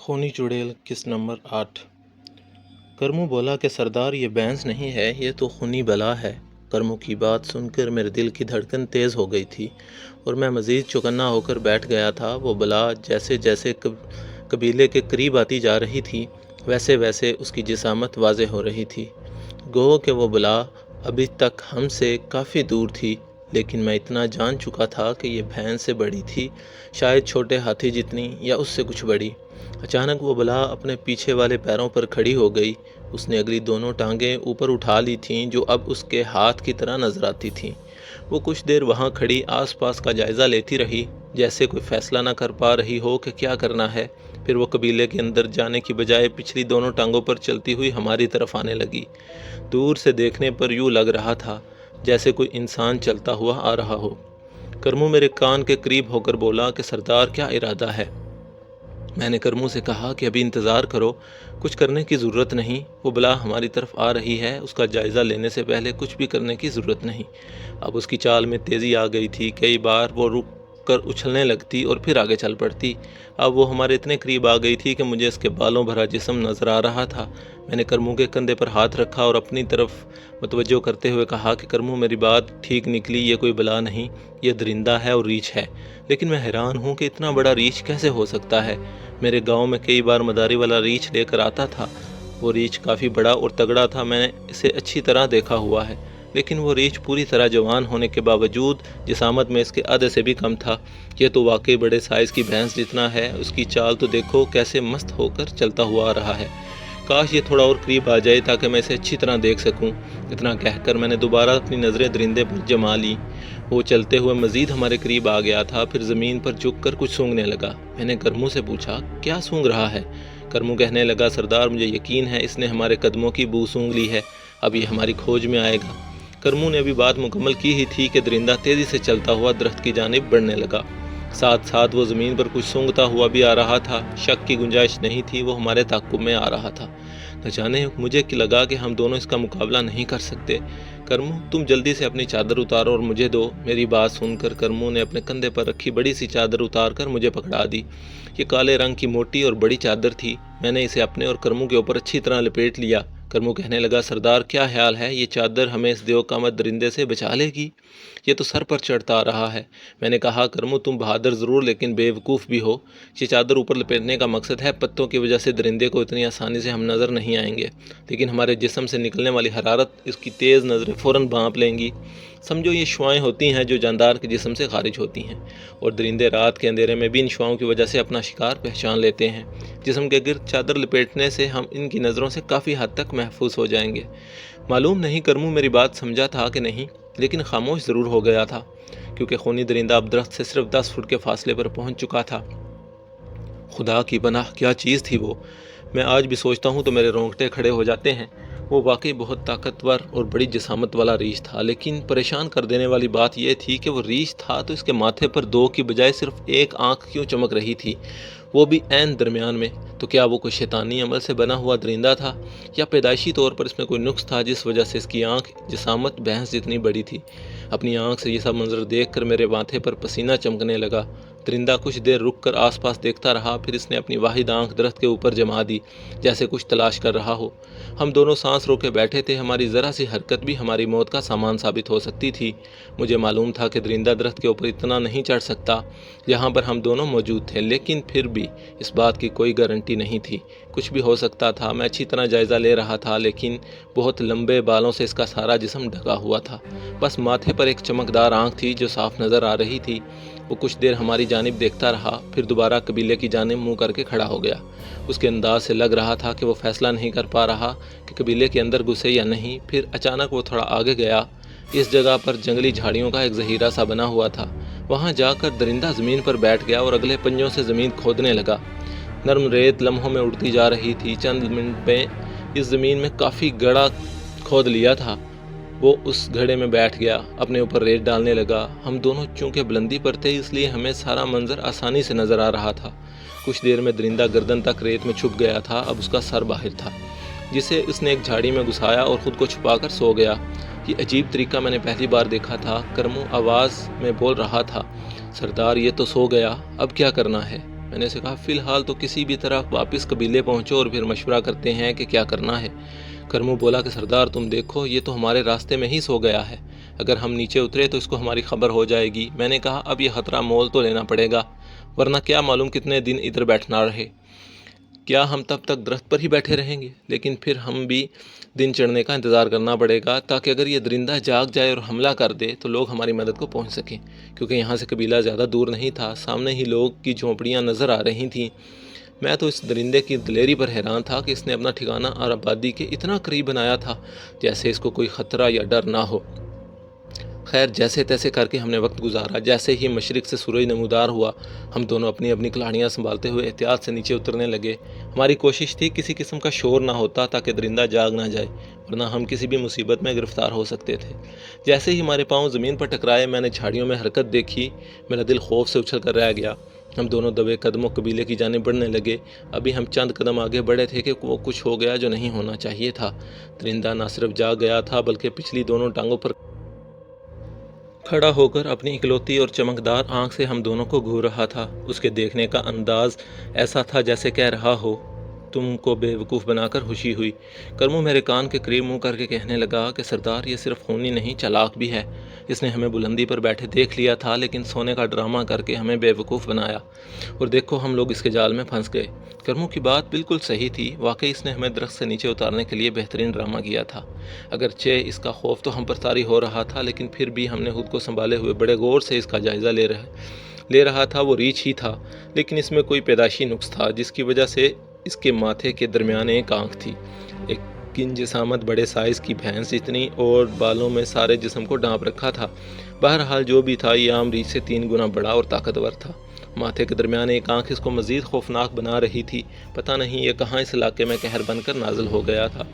خونی چڑیل قسط نمبر 8۔ کرمو بولا کہ سردار یہ بینس نہیں ہے، یہ تو خونی بلا ہے۔ کرمو کی بات سن کر میرے دل کی دھڑکن تیز ہو گئی تھی اور میں مزید چوکنا ہو کر بیٹھ گیا تھا۔ وہ بلا جیسے جیسے قبیلے کے قریب آتی جا رہی تھی ویسے ویسے اس کی جسامت واضح ہو رہی تھی۔ گو کہ وہ بلا ابھی تک ہم سے کافی دور تھی، لیکن میں اتنا جان چکا تھا کہ یہ بھینس سے بڑی تھی، شاید چھوٹے ہاتھی جتنی یا اس سے کچھ بڑی۔ اچانک وہ بلا اپنے پیچھے والے پیروں پر کھڑی ہو گئی۔ اس نے اگلی دونوں ٹانگیں اوپر اٹھا لی تھیں جو اب اس کے ہاتھ کی طرح نظر آتی تھیں۔ وہ کچھ دیر وہاں کھڑی آس پاس کا جائزہ لیتی رہی، جیسے کوئی فیصلہ نہ کر پا رہی ہو کہ کیا کرنا ہے۔ پھر وہ قبیلے کے اندر جانے کی بجائے پچھلی دونوں ٹانگوں پر چلتی ہوئی ہماری طرف آنے لگی۔ دور سے دیکھنے پر یوں لگ رہا تھا جیسے کوئی انسان چلتا ہوا آ رہا ہو۔ کرمو میرے کان کے قریب ہو کر بولا کہ سردار کیا ارادہ ہے؟ میں نے کرمو سے کہا کہ ابھی انتظار کرو، کچھ کرنے کی ضرورت نہیں۔ وہ بلا ہماری طرف آ رہی ہے، اس کا جائزہ لینے سے پہلے کچھ بھی کرنے کی ضرورت نہیں۔ اب اس کی چال میں تیزی آ گئی تھی، کئی بار وہ رک کر اچھلنے لگتی اور پھر آگے چل پڑتی۔ اب وہ ہمارے اتنے قریب آ گئی تھی کہ مجھے اس کے بالوں بھرا جسم نظر آ رہا تھا۔ میں نے کرمو کے کندھے پر ہاتھ رکھا اور اپنی طرف متوجہ کرتے ہوئے کہا کہ کرمو میری بات ٹھیک نکلی، یہ کوئی بلا نہیں، یہ درندہ ہے اور ریچھ ہے۔ لیکن میں حیران ہوں کہ اتنا بڑا ریچھ کیسے ہو سکتا ہے؟ میرے گاؤں میں کئی بار مداری والا ریچھ لے کر آتا تھا۔ وہ ریچھ کافی بڑا اور تگڑا تھا، میں نے اسے اچھی طرح دیکھا ہوا ہے، لیکن وہ ریچھ پوری طرح جوان ہونے کے باوجود جسامت میں اس کے آدھے سے بھی کم تھا۔ یہ تو واقعی بڑے سائز کی بھینس جتنا ہے۔ اس کی چال تو دیکھو، کیسے مست ہو کر چلتا ہوا آ رہا ہے۔ کاش یہ تھوڑا اور قریب آ جائے تاکہ میں اسے اچھی طرح دیکھ سکوں۔ اتنا کہہ کر میں نے دوبارہ اپنی نظریں درندے پر جما لیں۔ وہ چلتے ہوئے مزید ہمارے قریب آ گیا تھا، پھر زمین پر جھک کر کچھ سونگھنے لگا۔ میں نے کرمو سے پوچھا کیا سونگھ رہا ہے؟ کرمو کہنے لگا سردار مجھے یقین ہے اس نے ہمارے قدموں کی بو سونگھ لی ہے، اب یہ ہماری کھوج میں آئے گا۔ کرمو نے ابھی بات مکمل کی ہی تھی کہ درندہ تیزی سے چلتا ہوا درخت کی جانب بڑھنے لگا۔ ساتھ ساتھ وہ زمین پر کچھ سونگھتا ہوا بھی آ رہا تھا۔ شک کی گنجائش نہیں تھی، وہ ہمارے تعاقب میں آ رہا تھا۔ نہ جانے مجھے لگا کہ ہم دونوں اس کا مقابلہ نہیں کر سکتے۔ کرمو تم جلدی سے اپنی چادر اتارو اور مجھے دو۔ میری بات سن کر کرمو نے اپنے کندھے پر رکھی بڑی سی چادر اتار کر مجھے پکڑا دی۔ یہ کالے رنگ کی موٹی اور بڑی چادر تھی۔ میں نے اسے اپنے اور کرمو کے اوپر اچھی طرح لپیٹ لیا۔ کرمو کہنے لگا سردار کیا خیال ہے، یہ چادر ہمیں اس دیوقامت درندے سے بچا لے گی؟ یہ تو سر پر چڑھتا آ رہا ہے۔ میں نے کہا کرمو تم بہادر ضرور لیکن بے وقوف بھی ہو۔ یہ چادر اوپر لپیٹنے کا مقصد ہے پتوں کی وجہ سے درندے کو اتنی آسانی سے ہم نظر نہیں آئیں گے، لیکن ہمارے جسم سے نکلنے والی حرارت اس کی تیز نظریں فوراً بھانپ لیں گی۔ سمجھو یہ شعاعیں ہوتی ہیں جو جاندار کے جسم سے خارج ہوتی ہیں، اور درندے رات کے اندھیرے میں بھی ان شعاؤں کی وجہ سے اپنا شکار پہچان لیتے ہیں۔ جسم کے گرد چادر لپیٹنے سے ہم ان کی نظروں سے کافی حد تک محفوظ ہو جائیں گے۔ معلوم نہیں کرمو میری بات سمجھا تھا کہ نہیں، لیکن خاموش ضرور ہو گیا تھا، کیونکہ خونی درندہ اب درخت سے صرف 10 فٹ کے فاصلے پر پہنچ چکا تھا۔ خدا کی پناہ کیا چیز تھی وہ! میں آج بھی سوچتا ہوں تو میرے رونگٹے کھڑے ہو جاتے ہیں۔ وہ واقعی بہت طاقتور اور بڑی جسامت والا ریچھ تھا، لیکن پریشان کر دینے والی بات یہ تھی کہ وہ ریچھ تھا تو اس کے ماتھے پر 2 کی بجائے صرف ایک آنکھ کیوں چمک رہی تھی، وہ بھی عین درمیان میں؟ تو کیا وہ کوئی شیطانی عمل سے بنا ہوا درندہ تھا، یا پیدائشی طور پر اس میں کوئی نقص تھا جس وجہ سے اس کی آنکھ جسامت بھینس جتنی بڑی تھی؟ اپنی آنکھ سے یہ سب منظر دیکھ کر میرے ماتھے پر پسینہ چمکنے لگا۔ درندہ کچھ دیر رک کر آس پاس دیکھتا رہا، پھر اس نے اپنی واحد آنکھ درخت کے اوپر جما دی جیسے کچھ تلاش کر رہا ہو۔ ہم دونوں سانس روکے بیٹھے تھے، ہماری ذرا سی حرکت بھی ہماری موت کا سامان ثابت ہو سکتی تھی۔ مجھے معلوم تھا کہ درندہ درخت کے اوپر اتنا نہیں چڑھ سکتا جہاں پر ہم دونوں موجود تھے، لیکن پھر بھی اس بات کی کوئی گارنٹی نہیں تھی، کچھ بھی ہو سکتا تھا۔ میں اچھی طرح جائزہ لے رہا تھا، لیکن بہت لمبے بالوں سے اس کا سارا جسم ڈھکا ہوا تھا، بس ماتھے پر ایک چمکدار آنکھ تھی جو صاف نظر آ رہی تھی۔ وہ کچھ دیر ہماری جانب دیکھتا رہا، پھر دوبارہ قبیلے کی جانب منہ کر کے کھڑا ہو گیا۔ اس کے انداز سے لگ رہا تھا کہ وہ فیصلہ نہیں کر پا رہا کہ قبیلے کے اندر گھسے یا نہیں۔ پھر اچانک وہ تھوڑا آگے گیا۔ اس جگہ پر جنگلی جھاڑیوں کا ایک ذخیرہ سا بنا ہوا تھا۔ وہاں جا کر درندہ زمین پر بیٹھ گیا اور اگلے پنجوں سے زمین کھودنے لگا۔ نرم ریت لمحوں میں اڑتی جا رہی تھی۔ چند منٹ میں اس زمین میں کافی گڑھا کھود لیا تھا۔ وہ اس گھڑے میں بیٹھ گیا، اپنے اوپر ریت ڈالنے لگا۔ ہم دونوں چونکہ بلندی پر تھے اس لیے ہمیں سارا منظر آسانی سے نظر آ رہا تھا۔ کچھ دیر میں درندہ گردن تک ریت میں چھپ گیا تھا، اب اس کا سر باہر تھا جسے اس نے ایک جھاڑی میں گھسایا اور خود کو چھپا کر سو گیا۔ یہ عجیب طریقہ میں نے پہلی بار دیکھا تھا۔ کرمو آواز میں بول رہا تھا سردار یہ تو سو گیا، اب کیا کرنا ہے؟ میں نے اسے کہا فی الحال تو کسی بھی طرح واپس قبیلے پہنچو اور پھر مشورہ کرتے ہیں کہ کیا کرنا ہے۔ کرمو بولا کہ سردار تم دیکھو یہ تو ہمارے راستے میں ہی سو گیا ہے، اگر ہم نیچے اترے تو اس کو ہماری خبر ہو جائے گی۔ میں نے کہا اب یہ خطرہ مول تو لینا پڑے گا، ورنہ کیا معلوم کتنے دن ادھر بیٹھنا رہے، کیا ہم تب تک درخت پر ہی بیٹھے رہیں گے؟ لیکن پھر ہم بھی دن چڑھنے کا انتظار کرنا پڑے گا، تاکہ اگر یہ درندہ جاگ جائے اور حملہ کر دے تو لوگ ہماری مدد کو پہنچ سکیں، کیونکہ یہاں سے قبیلہ زیادہ دور نہیں تھا، سامنے ہی لوگ کی جھونپڑیاں نظر آ رہی تھیں۔ میں تو اس درندے کی دلیری پر حیران تھا کہ اس نے اپنا ٹھکانہ اور آبادی کے اتنا قریب بنایا تھا جیسے اس کو کوئی خطرہ یا ڈر نہ ہو۔ خیر جیسے تیسے کر کے ہم نے وقت گزارا۔ جیسے ہی مشرق سے سورج نمودار ہوا ہم دونوں اپنی اپنی کلاڑیاں سنبھالتے ہوئے احتیاط سے نیچے اترنے لگے۔ ہماری کوشش تھی کسی قسم کا شور نہ ہوتا تاکہ درندہ جاگ نہ جائے، ورنہ ہم کسی بھی مصیبت میں گرفتار ہو سکتے تھے۔ جیسے ہی ہمارے پاؤں زمین پر ٹکرائے میں نے جھاڑیوں میں حرکت دیکھی، میرا دل خوف سے اچھل کر رہ گیا۔ ہم دونوں دبے قدموں قبیلے کی جانب بڑھنے لگے۔ ابھی ہم چند قدم آگے بڑھے تھے کہ وہ کچھ ہو گیا جو نہیں ہونا چاہیے تھا۔ درندہ نہ صرف جاگ گیا تھا بلکہ پچھلی دونوں ٹانگوں پر کھڑا ہو کر اپنی اکلوتی اور چمکدار آنکھ سے ہم دونوں کو گھور رہا تھا۔ اس کے دیکھنے کا انداز ایسا تھا جیسے کہہ رہا ہو تم کو بے وقوف بنا کر خوشی ہوئی۔ کرمو میرے کان کے قریب منہ کر کے کہنے لگا کہ سردار یہ صرف خونی نہیں چالاک بھی ہے، اس نے ہمیں بلندی پر بیٹھے دیکھ لیا تھا لیکن سونے کا ڈرامہ کر کے ہمیں بے وقوف بنایا، اور دیکھو ہم لوگ اس کے جال میں پھنس گئے۔ کرمو کی بات بالکل صحیح تھی، واقعی اس نے ہمیں درخت سے نیچے اتارنے کے لیے بہترین ڈرامہ کیا تھا۔ اگرچہ اس کا خوف تو ہم پر طاری ہو رہا تھا لیکن پھر بھی ہم نے خود کو سنبھالے ہوئے بڑے غور سے اس کا جائزہ لے رہا تھا۔ وہ ریچھ ہی تھا لیکن اس میں کوئی پیدائشی نقص تھا جس کی وجہ سے اس کے ماتھے کے درمیان ایک آنکھ تھی، ایک کن جسامت بڑے سائز کی بھینس جتنی، اور بالوں میں سارے جسم کو ڈانپ رکھا تھا۔ بہرحال جو بھی تھا یہ عام ریچھ سے 3 گنا بڑا اور طاقتور تھا۔ ماتھے کے درمیان ایک آنکھ اس کو مزید خوفناک بنا رہی تھی۔ پتہ نہیں یہ کہاں اس علاقے میں قہر بن کر نازل ہو گیا تھا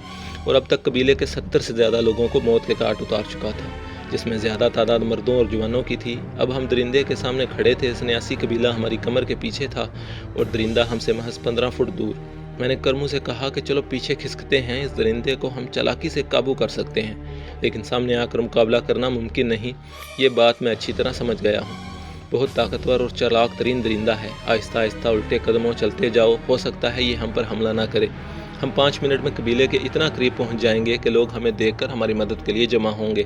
اور اب تک قبیلے کے 70 سے زیادہ لوگوں کو موت کے گھاٹ اتار چکا تھا، جس میں زیادہ تعداد مردوں اور جوانوں کی تھی۔ اب ہم درندے کے سامنے کھڑے تھے، سنیاسی قبیلہ ہماری کمر کے پیچھے تھا اور درندہ ہم سے محض 15 فٹ دور۔ میں نے کرمو سے کہا کہ چلو پیچھے کھسکتے ہیں، اس درندے کو ہم چالاکی سے قابو کر سکتے ہیں، لیکن سامنے آ کر مقابلہ کرنا ممکن نہیں، یہ بات میں اچھی طرح سمجھ گیا ہوں۔ بہت طاقتور اور چالاک ترین درندہ ہے، آہستہ آہستہ الٹے قدموں چلتے جاؤ، ہو سکتا ہے یہ ہم پر حملہ نہ کرے۔ ہم 5 منٹ میں قبیلے کے اتنا قریب پہنچ جائیں گے کہ لوگ ہمیں دیکھ کر ہماری مدد کے لیے جمع ہوں گے۔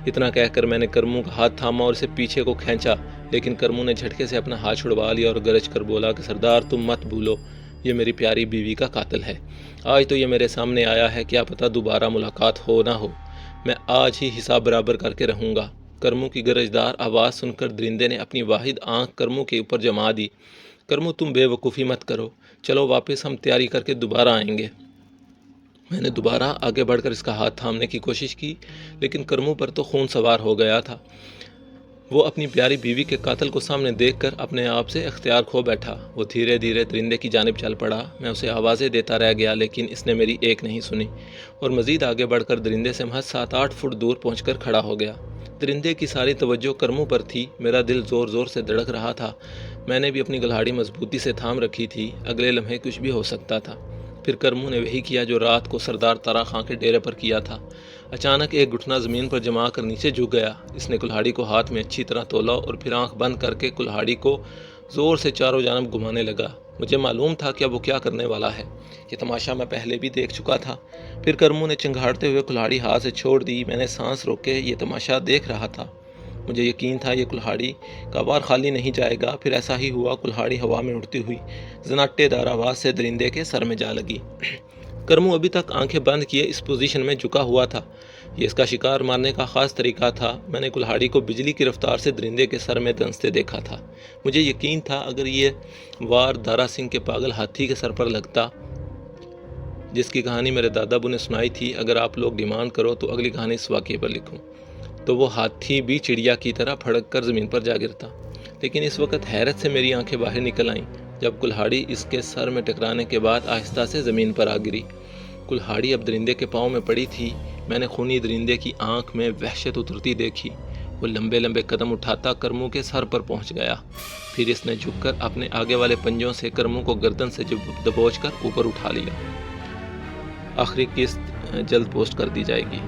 اتنا کہہ کر میں نے کرمو کا ہاتھ تھاما اور اسے پیچھے کو کھینچا، لیکن کرمو نے جھٹکے سے اپنا ہاتھ چھڑوا لیا اور گرج کر بولا کہ سردار تم مت بھولو، یہ میری پیاری بیوی کا قاتل ہے۔ آج تو یہ میرے سامنے آیا ہے، کیا پتہ دوبارہ ملاقات ہو نہ ہو، میں آج ہی حساب برابر کر کے رہوں گا۔ کرمو کی گرجدار آواز سن کر درندے نے اپنی واحد آنکھ کرمو کے اوپر جما دی۔ کرمو تم بے وقوفی مت کرو، چلو واپس ہم تیاری کر کے دوبارہ آئیں گے۔ میں نے دوبارہ آگے بڑھ کر اس کا ہاتھ تھامنے کی کوشش کی، لیکن کرمو پر تو خون سوار ہو گیا تھا۔ وہ اپنی پیاری بیوی کے قاتل کو سامنے دیکھ کر اپنے آپ سے اختیار کھو بیٹھا۔ وہ دھیرے دھیرے درندے کی جانب چل پڑا۔ میں اسے آوازیں دیتا رہ گیا لیکن اس نے میری ایک نہیں سنی اور مزید آگے بڑھ کر درندے سے محض 7-8 فٹ دور پہنچ کر کھڑا ہو گیا۔ درندے کی ساری توجہ کرمو پر تھی۔ میرا دل زور زور سے دھڑک رہا تھا۔ میں نے بھی اپنی گلہاڑی مضبوطی سے تھام رکھی تھی، اگلے لمحے کچھ بھی ہو سکتا تھا۔ پھر کرمو نے وہی کیا جو رات کو سردار تارا خان کے ڈیرے پر کیا تھا۔ اچانک ایک گھٹنا زمین پر جما کر نیچے جھک گیا۔ اس نے کلہاڑی کو ہاتھ میں اچھی طرح تولا اور پھر آنکھ بند کر کے کلہاڑی کو زور سے چاروں جانب گھمانے لگا۔ مجھے معلوم تھا کہ اب وہ کیا کرنے والا ہے، یہ تماشا میں پہلے بھی دیکھ چکا تھا۔ پھر کرمو نے چنگھاڑتے ہوئے کلہاڑی ہاتھ سے چھوڑ دی۔ میں نے سانس روک کے یہ تماشا دیکھ رہا تھا۔ مجھے یقین تھا یہ کلہاڑی کا وار خالی نہیں جائے گا۔ پھر ایسا ہی ہوا، کلہاڑی ہوا میں اڑتی ہوئی زناٹے دار آواز سے درندے کے سر میں جا لگی۔ کرمو ابھی تک آنکھیں بند کیے اس پوزیشن میں جھکا ہوا تھا، یہ اس کا شکار مارنے کا خاص طریقہ تھا۔ میں نے کلہاڑی کو بجلی کی رفتار سے درندے کے سر میں دھنستے دیکھا تھا۔ مجھے یقین تھا اگر یہ وار دارا سنگھ کے پاگل ہاتھی کے سر پر لگتا، جس کی کہانی میرے دادا ابو نے سنائی تھی، اگر آپ لوگ ڈیمانڈ کرو تو اگلی کہانی اس واقعے پر لکھوں، تو وہ ہاتھی بھی چڑیا کی طرح پھڑک کر زمین پر جا گرتا۔ لیکن اس وقت حیرت سے میری آنکھیں باہر نکل آئیں جب کلہاڑی اس کے سر میں ٹکرانے کے بعد آہستہ سے زمین پر آ گری۔ کلہاڑی اب درندے کے پاؤں میں پڑی تھی۔ میں نے خونی درندے کی آنکھ میں وحشت اترتی دیکھی۔ وہ لمبے لمبے قدم اٹھاتا کرمو کے سر پر پہنچ گیا۔ پھر اس نے جھک کر اپنے آگے والے پنجوں سے کرمو کو گردن سے دبوچ کر اوپر اٹھا لیا۔ آخری قسط جلد پوسٹ کر دی جائے گی۔